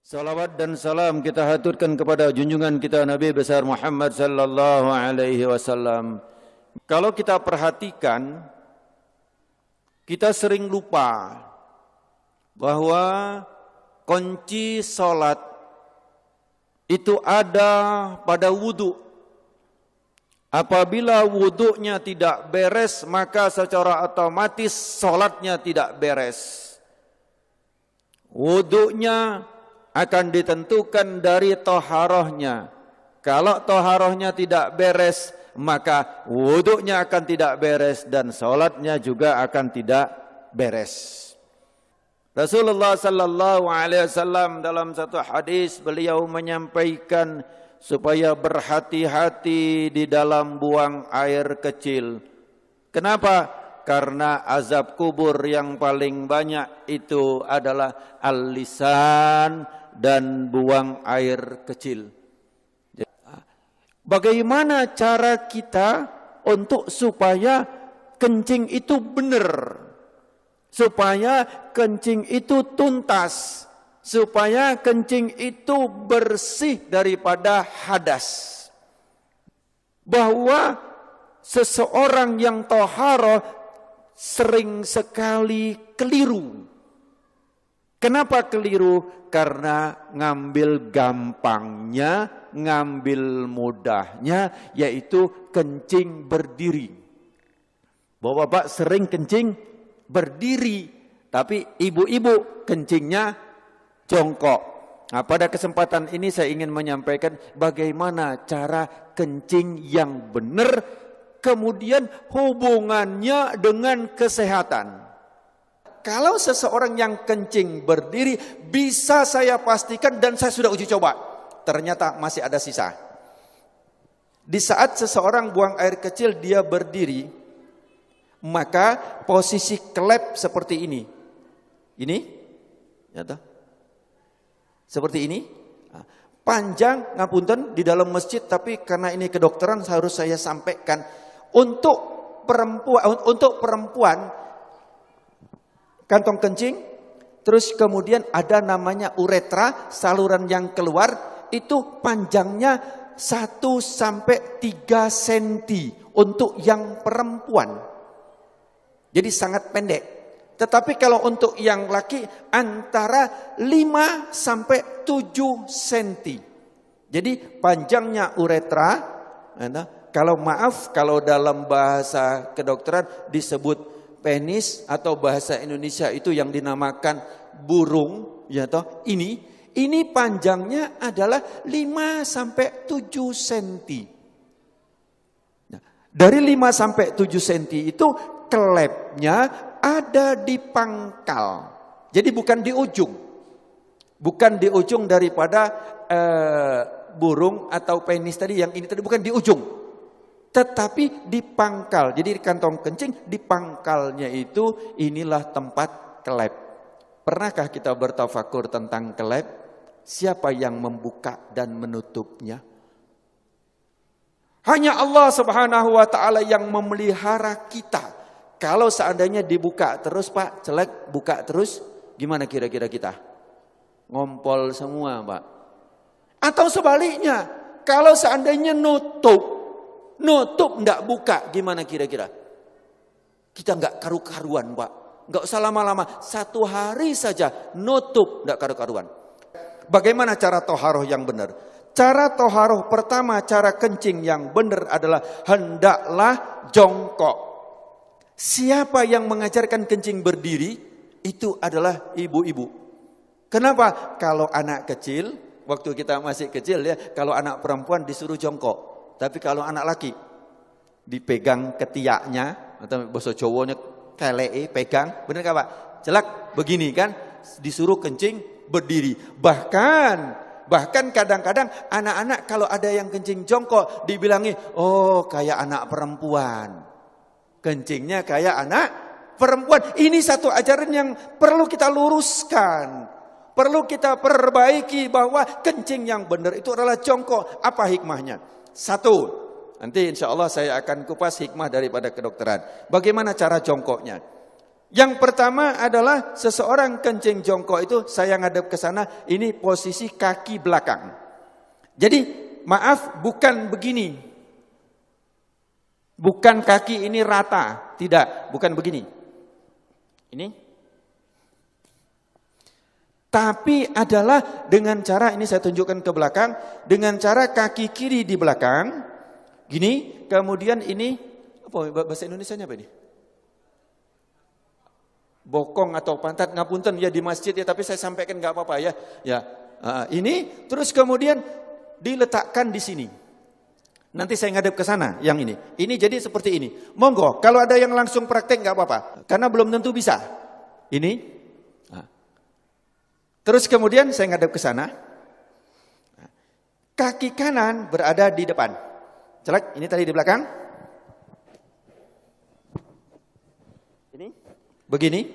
Salawat dan salam kita haturkan kepada junjungan kita Nabi besar Muhammad sallallahu alaihi wasallam. Kalau kita perhatikan, kita sering lupa bahwa kunci salat itu ada pada wudu. Apabila wudunya tidak beres, maka secara otomatis salatnya tidak beres. Wudunya akan ditentukan dari toharohnya. Kalau toharohnya tidak beres, maka wuduknya akan tidak beres dan sholatnya juga akan tidak beres. Rasulullah sallallahu alaihi wasallam dalam satu hadis beliau menyampaikan supaya berhati-hati di dalam buang air kecil. Kenapa? Karena azab kubur yang paling banyak itu adalah al-lisan dan buang air kecil. Bagaimana cara kita untuk supaya kencing itu benar, supaya kencing itu tuntas, supaya kencing itu bersih daripada hadas. Bahwa seseorang yang toharoh sering sekali keliru. Kenapa keliru? Karena ngambil gampangnya, ngambil mudahnya, yaitu kencing berdiri. Bapak-bapak sering kencing berdiri, tapi ibu-ibu kencingnya jongkok. Nah, pada kesempatan ini saya ingin menyampaikan bagaimana cara kencing yang benar, kemudian hubungannya dengan kesehatan. Kalau seseorang yang kencing berdiri, bisa saya pastikan dan saya sudah uji coba, ternyata masih ada sisa. Di saat seseorang buang air kecil dia berdiri, maka posisi klep seperti ini. Ini, ya toh? Seperti ini. Panjang, ngapunten, di dalam masjid, tapi karena ini kedokteran harus saya sampaikan. Untuk perempuan kantong kencing, terus kemudian ada namanya uretra, saluran yang keluar, itu panjangnya 1 sampai 3 cm untuk yang perempuan. Jadi sangat pendek. Tetapi kalau untuk yang laki antara 5 sampai 7 cm. Jadi panjangnya uretra, kalau dalam bahasa kedokteran disebut penis, atau bahasa Indonesia itu yang dinamakan burung, ya toh. Ini panjangnya adalah 5 sampai 7 cm. Nah, dari 5 sampai 7 cm itu klepnya ada di pangkal. Jadi bukan di ujung. Bukan di ujung daripada burung atau penis tadi, yang ini tadi bukan di ujung. Tetapi di pangkal. Jadi di kantong kencing, di pangkalnya itu inilah tempat kelep. Pernahkah kita bertafakur tentang kelep? Siapa yang membuka dan menutupnya? Hanya Allah Subhanahu wa taala yang memelihara kita. Kalau seandainya dibuka terus, Pak, celek, buka terus, gimana kira-kira kita? Ngompol semua, Pak. Atau sebaliknya, kalau seandainya nutup enggak buka, gimana kira-kira? Kita enggak karu-karuan, Pak. Enggak usah lama-lama, 1 hari saja nutup enggak karu-karuan. Bagaimana cara toharoh yang benar? Cara toharoh pertama, cara kencing yang benar adalah hendaklah jongkok. Siapa yang mengajarkan kencing berdiri? Itu adalah ibu-ibu. Kenapa? Kalau anak kecil, waktu kita masih kecil ya, kalau anak perempuan disuruh jongkok. Tapi kalau anak laki dipegang ketiaknya, atau bahasa Jawanya keleke, pegang, benar enggak Pak? Jelek begini kan, disuruh kencing berdiri. Bahkan kadang-kadang anak-anak kalau ada yang kencing jongkok dibilangi, oh kayak anak perempuan. Kencingnya kayak anak perempuan. Ini satu ajaran yang perlu kita luruskan. Perlu kita perbaiki bahwa kencing yang benar itu adalah jongkok. Apa hikmahnya? 1, nanti insya Allah saya akan kupas hikmah daripada kedokteran. Bagaimana cara jongkoknya? Yang pertama adalah seseorang kencing jongkok itu saya ngadep ke sana, ini posisi kaki belakang. Jadi maaf, bukan begini. Bukan kaki ini rata, tidak, bukan begini. Ini. Tapi adalah dengan cara, ini saya tunjukkan ke belakang, dengan cara kaki kiri di belakang, gini, kemudian ini, apa bahasa Indonesianya apa ini? Bokong atau pantat, ngapunten ya di masjid ya, tapi saya sampaikan nggak apa-apa ya. Ya, ini terus kemudian diletakkan di sini. Nanti saya ngadep ke sana yang ini. Ini jadi seperti ini. Monggo, kalau ada yang langsung praktek nggak apa-apa, karena belum tentu bisa. Ini. Terus kemudian saya ngadep ke sana. Kaki kanan berada di depan. Celak, ini tadi di belakang. Ini. Begini,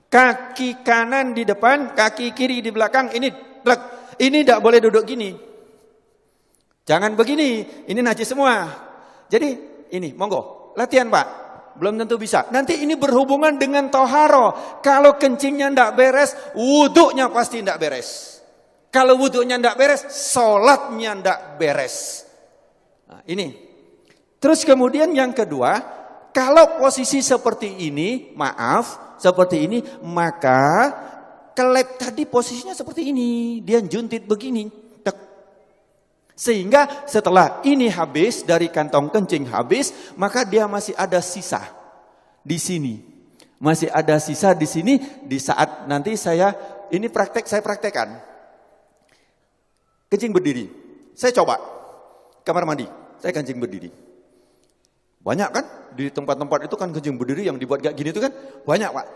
kaki kanan di depan, kaki kiri di belakang, ini tidak boleh duduk gini. Jangan begini, ini najis semua. Jadi ini, monggo, latihan Pak, belum tentu bisa. Nanti ini berhubungan dengan toharo. Kalau kencingnya tidak beres, wuduknya pasti tidak beres. Kalau wuduknya tidak beres, sholatnya tidak beres. Nah, ini. Terus kemudian yang kedua, kalau posisi seperti ini, maaf, seperti ini, maka kelep tadi posisinya seperti ini. Dia juntit begini. Tek. Sehingga setelah ini habis, dari kantong kencing habis, maka dia masih ada sisa di sini. Masih ada sisa di sini, di saat nanti saya praktekkan. Kencing berdiri. Saya coba, kamar mandi, saya kencing berdiri. Banyak kan di tempat-tempat itu kan kencing berdiri yang dibuat kayak gini itu kan banyak Pak.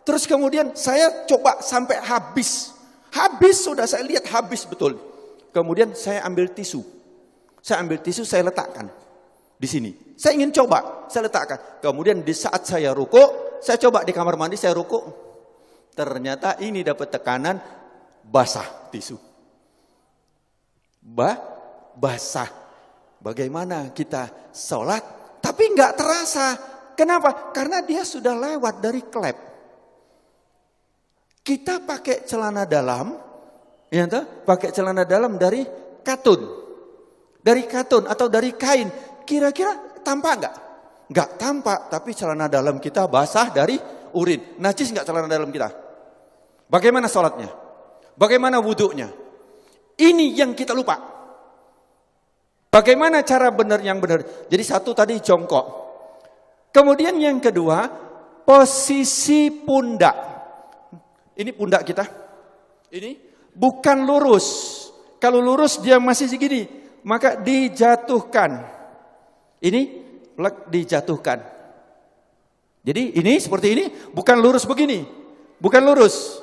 Terus kemudian saya coba sampai habis. Habis sudah saya lihat habis betul. Kemudian saya ambil tisu. Saya letakkan di sini. Saya ingin coba, saya letakkan. Kemudian di saat saya rukuk, saya coba di kamar mandi saya rukuk. Ternyata ini dapat tekanan basah tisu. Basah. Bagaimana kita sholat? Tapi nggak terasa. Kenapa? Karena dia sudah lewat dari klep. Kita pakai celana dalam, ya toh? Pakai celana dalam dari katun. Dari katun atau dari kain. Kira-kira tampak nggak? Nggak tampak, tapi celana dalam kita basah dari urin. Najis nggak celana dalam kita? Bagaimana sholatnya? Bagaimana wuduknya? Ini yang kita lupa. Bagaimana cara benar yang benar? Jadi satu tadi jongkok. Kemudian yang kedua, posisi pundak. Ini pundak kita. Ini bukan lurus. Kalau lurus dia masih segini, maka dijatuhkan. Ini dijatuhkan. Jadi ini seperti ini, bukan lurus begini. Bukan lurus.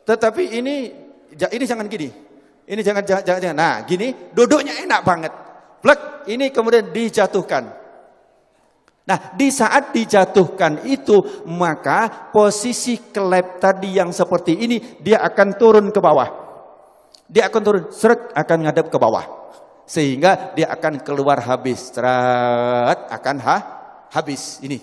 Tetapi ini jangan gini. Ini jangan. Nah, gini duduknya enak banget. Plek, ini kemudian dijatuhkan. Nah, di saat dijatuhkan itu, maka posisi kelep tadi yang seperti ini, dia akan turun ke bawah. Dia akan turun, seret, akan ngadep ke bawah. Sehingga dia akan keluar habis. Seret, akan habis. Ini.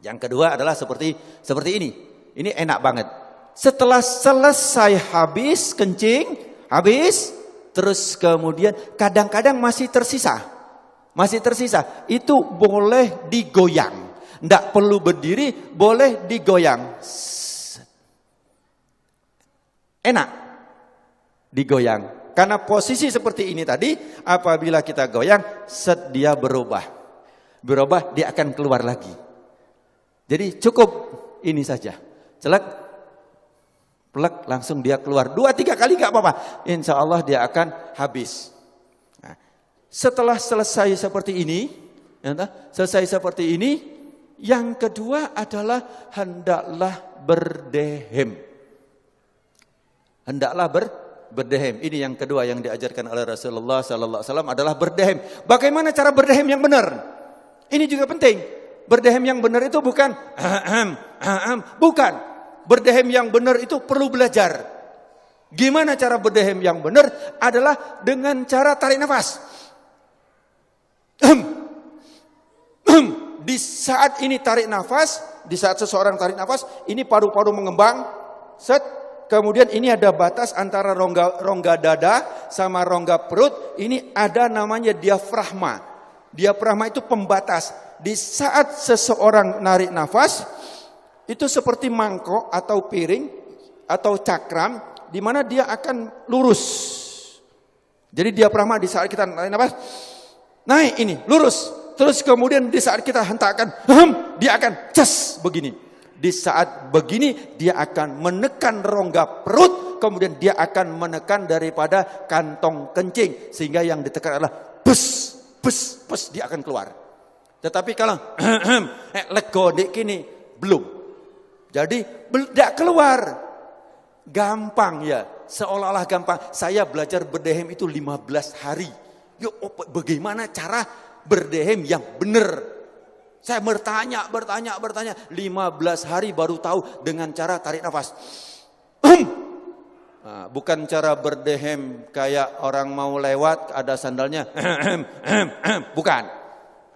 Yang kedua adalah seperti ini. Ini enak banget. Setelah selesai habis, kencing, habis, terus kemudian kadang-kadang masih tersisa. Itu boleh digoyang. Tidak perlu berdiri, boleh digoyang. Enak digoyang. Karena posisi seperti ini tadi, apabila kita goyang, dia berubah. Dia akan keluar lagi. Jadi cukup ini saja. Celak. Plek, langsung dia keluar 2-3 kali gak apa-apa. Insya Allah dia akan habis. Nah, setelah selesai seperti ini, yang kedua adalah hendaklah berdehem. Berdehem. Ini yang kedua yang diajarkan oleh Rasulullah sallallahu alaihi wasallam adalah berdehem. Bagaimana cara berdehem yang benar? Ini juga penting. Berdehem yang benar itu bukan bukan. Berdehem yang benar itu perlu belajar. Gimana cara berdehem yang benar? Adalah dengan cara tarik nafas. Di saat ini tarik nafas, di saat seseorang tarik nafas, ini paru-paru mengembang, set, kemudian ini ada batas antara rongga dada sama rongga perut, ini ada namanya diafragma. Diafragma itu pembatas. Di saat seseorang narik nafas, itu seperti mangkok atau piring atau cakram, di mana dia akan lurus. Jadi diafragma di saat kita narik nafas, naik ini, lurus. Terus kemudian di saat kita hentakkan, dia akan cas begini. Di saat begini dia akan menekan rongga perut, kemudian dia akan menekan daripada kantong kencing. Sehingga yang ditekan adalah bus, bus, bus, dia akan keluar. Tetapi kalau lego dek kini, belum. Jadi tidak keluar. Gampang ya, seolah-olah gampang. Saya belajar berdehem itu 15 hari. Yuk, bagaimana cara berdehem yang benar? Saya bertanya. 15 hari baru tahu dengan cara tarik nafas. Nah, bukan cara berdehem kayak orang mau lewat ada sandalnya. Bukan.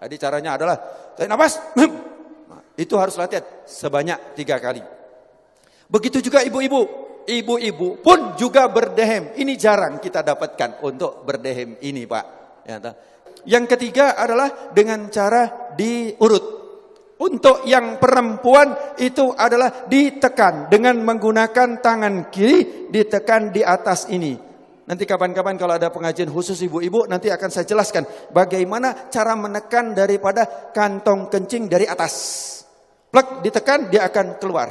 Jadi caranya adalah tarik nafas. Nah, itu harus latihan sebanyak 3 kali. Begitu juga ibu-ibu. Ibu-ibu pun juga berdehem. Ini jarang kita dapatkan untuk berdehem ini, Pak. Ya, yang ketiga adalah dengan cara diurut. Untuk yang perempuan itu adalah ditekan dengan menggunakan tangan kiri, ditekan di atas ini. Nanti kapan-kapan kalau ada pengajian khusus ibu-ibu, nanti akan saya jelaskan bagaimana cara menekan daripada kantong kencing dari atas. Plek, ditekan, dia akan keluar.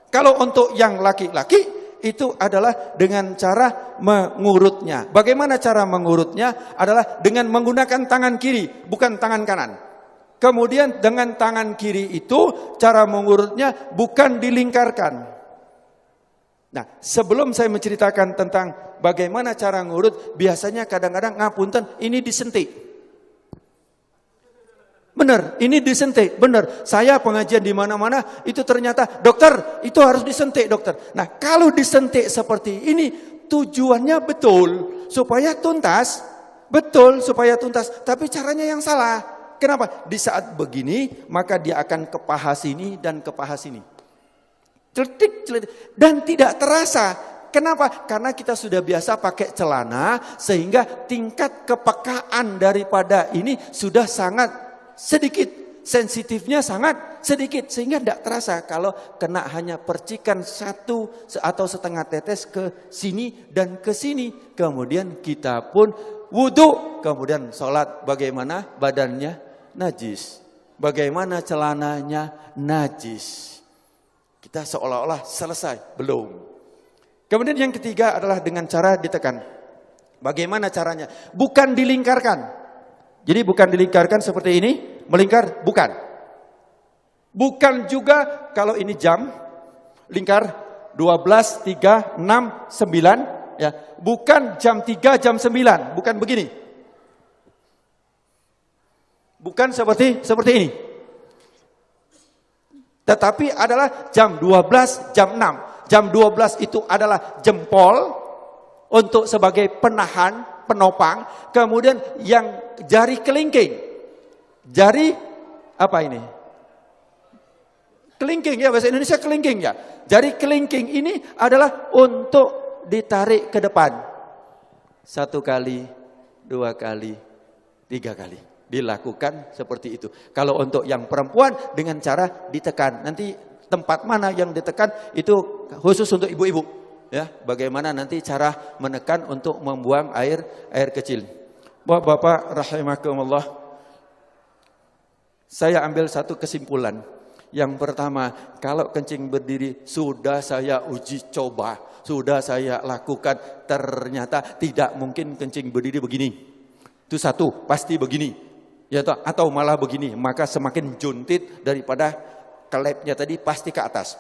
Kalau untuk yang laki-laki, itu adalah dengan cara mengurutnya. Bagaimana cara mengurutnya? Adalah dengan menggunakan tangan kiri, bukan tangan kanan. Kemudian dengan tangan kiri itu cara mengurutnya bukan dilingkarkan. Nah, sebelum saya menceritakan tentang bagaimana cara ngurut, biasanya kadang-kadang ngapunten ini disentik. Benar, ini disentik, benar. Saya pengajian di mana-mana itu ternyata, dokter, itu harus disentik, dokter. Nah, kalau disentik seperti ini, tujuannya betul supaya tuntas, tapi caranya yang salah. Kenapa? Di saat begini, maka dia akan ke paha sini dan ke paha sini. Celetik, celetik, dan tidak terasa. Kenapa? Karena kita sudah biasa pakai celana, sehingga tingkat kepekaan daripada ini sudah sangat sedikit, sensitifnya sangat sedikit, sehingga tidak terasa kalau kena hanya percikan 1 atau setengah tetes ke sini dan ke sini. Kemudian kita pun wudhu, kemudian sholat. Bagaimana badannya? Najis. Bagaimana celananya? Najis. Kita seolah-olah selesai, belum. Kemudian yang ketiga adalah dengan cara ditekan. Bagaimana caranya? Bukan dilingkarkan. Jadi bukan dilingkarkan seperti ini, melingkar, bukan. Bukan juga kalau ini jam, lingkar 12, 3, 6, 9. Ya. Bukan jam 3, jam 9, bukan begini. Bukan seperti ini. Tetapi adalah jam 12, jam 6. Jam 12 itu adalah jempol untuk sebagai penahan, penopang. Kemudian yang jari kelingking. Jari apa ini? Kelingking ya, bahasa Indonesia kelingking ya. Jari kelingking ini adalah untuk ditarik ke depan. 1 kali, 2 kali, 3 kali. Dilakukan seperti itu. Kalau untuk yang perempuan dengan cara ditekan. Nanti tempat mana yang ditekan itu khusus untuk ibu-ibu. Ya, bagaimana nanti cara menekan untuk membuang air kecil. Bapak rahimakumullah. Saya ambil satu kesimpulan. Yang pertama, kalau kencing berdiri sudah saya uji coba, sudah saya lakukan, ternyata tidak mungkin kencing berdiri begini. Itu satu, pasti begini. Ya, atau malah begini, maka semakin juntit daripada kelepnya tadi pasti ke atas.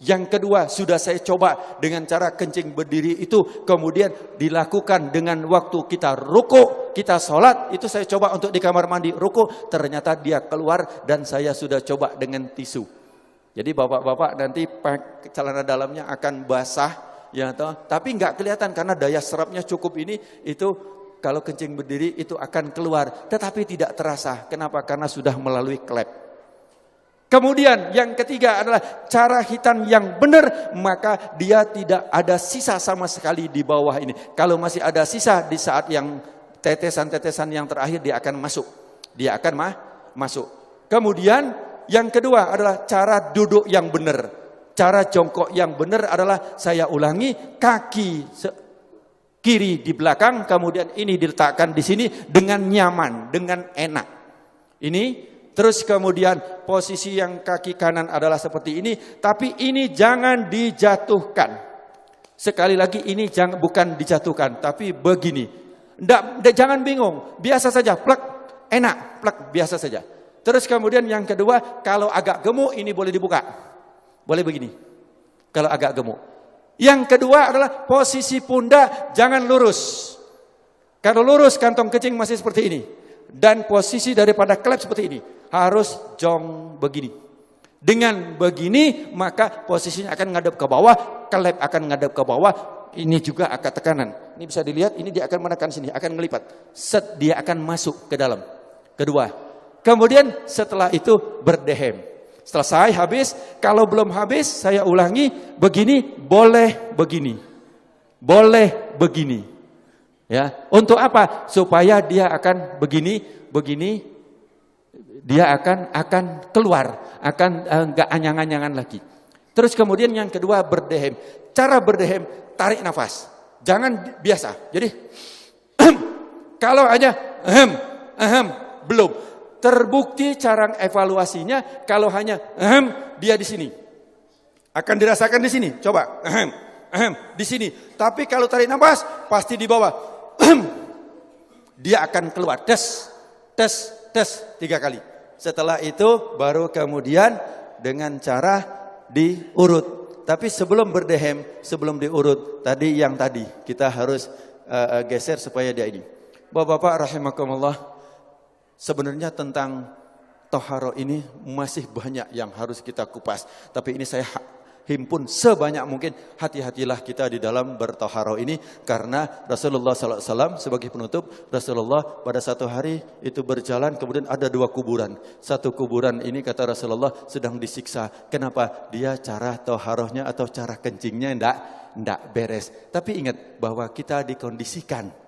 Yang kedua, sudah saya coba dengan cara kencing berdiri itu, kemudian dilakukan dengan waktu kita ruku, kita sholat, itu saya coba untuk di kamar mandi ruku, ternyata dia keluar dan saya sudah coba dengan tisu. Jadi bapak-bapak nanti celana dalamnya akan basah, ya toh, tapi nggak kelihatan karena daya serapnya cukup ini, itu kalau kencing berdiri itu akan keluar, tetapi tidak terasa. Kenapa? Karena sudah melalui klep. Kemudian yang ketiga adalah cara hitan yang benar, maka dia tidak ada sisa sama sekali di bawah ini. Kalau masih ada sisa di saat yang tetesan-tetesan yang terakhir, dia akan masuk. Dia akan masuk. Kemudian yang kedua adalah cara duduk yang benar. Cara jongkok yang benar adalah, saya ulangi, kaki kiri di belakang, kemudian ini diletakkan di sini dengan nyaman, dengan enak. Ini. Terus kemudian posisi yang kaki kanan adalah seperti ini, tapi ini jangan dijatuhkan. Sekali lagi, ini bukan dijatuhkan, tapi begini. Jangan bingung, biasa saja, plek, enak, plek, biasa saja. Terus kemudian yang kedua, kalau agak gemuk ini boleh dibuka. Boleh begini, kalau agak gemuk. Yang kedua adalah posisi pundak jangan lurus. Kalau lurus kantong kencing masih seperti ini. Dan posisi daripada klep seperti ini. Harus jong begini. Dengan begini maka posisinya akan ngadep ke bawah, klep akan ngadep ke bawah. Ini juga akan tekanan. Ini bisa dilihat, ini dia akan menekan sini, akan ngelipat. Set, dia akan masuk ke dalam. Kedua. Kemudian setelah itu berdehem. Selesai, habis. Kalau belum habis, saya ulangi. Begini, boleh begini. Boleh begini. Ya, untuk apa? Supaya dia akan begini. Dia akan keluar, akan enggak anyang-anyangan lagi. Terus kemudian yang kedua berdehem. Cara berdehem, tarik nafas. Jangan biasa. Jadi kalau hanya belum. Terbukti cara evaluasinya kalau hanya dia di sini. Akan dirasakan di sini. Coba di sini. Tapi kalau tarik nafas pasti di bawah. Dia akan keluar. Tes 3 kali. Setelah itu baru kemudian dengan cara diurut. Tapi sebelum berdehem, sebelum diurut, tadi kita harus geser supaya dia ini. Bapak-bapak rahimakumullah, sebenarnya tentang toharo ini masih banyak yang harus kita kupas. Tapi ini saya himpun sebanyak mungkin. Hati-hatilah kita di dalam bertoharo ini, karena Rasulullah SAW sebagai penutup, Rasulullah pada satu hari itu berjalan, kemudian ada 2 kuburan. Satu kuburan ini kata Rasulullah sedang disiksa. Kenapa? Dia cara toharohnya atau cara kencingnya enggak beres. Tapi ingat bahwa kita dikondisikan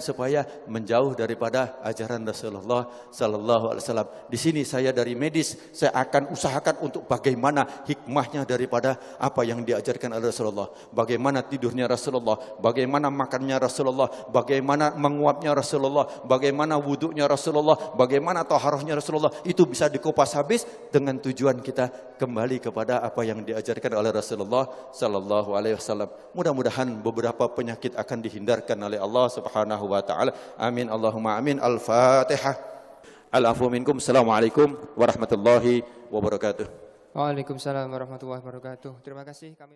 supaya menjauh daripada ajaran Rasulullah sallallahu alaihi wasallam. Di sini saya dari medis, saya akan usahakan untuk bagaimana hikmahnya daripada apa yang diajarkan oleh Rasulullah. Bagaimana tidurnya Rasulullah, bagaimana makannya Rasulullah, bagaimana menguapnya Rasulullah, bagaimana wudhunya Rasulullah, bagaimana taharahnya Rasulullah. Itu bisa dikupas habis dengan tujuan kita kembali kepada apa yang diajarkan oleh Rasulullah sallallahu alaihi wasallam. Mudah-mudahan beberapa penyakit akan dihindarkan oleh Allah Subhanahu wa taala. Amin Allahumma amin. Al-Fatihah. Al-afu minkum. Assalamualaikum warahmatullahi wabarakatuh. Waalaikumsalam warahmatullahi wabarakatuh. Terima kasih kami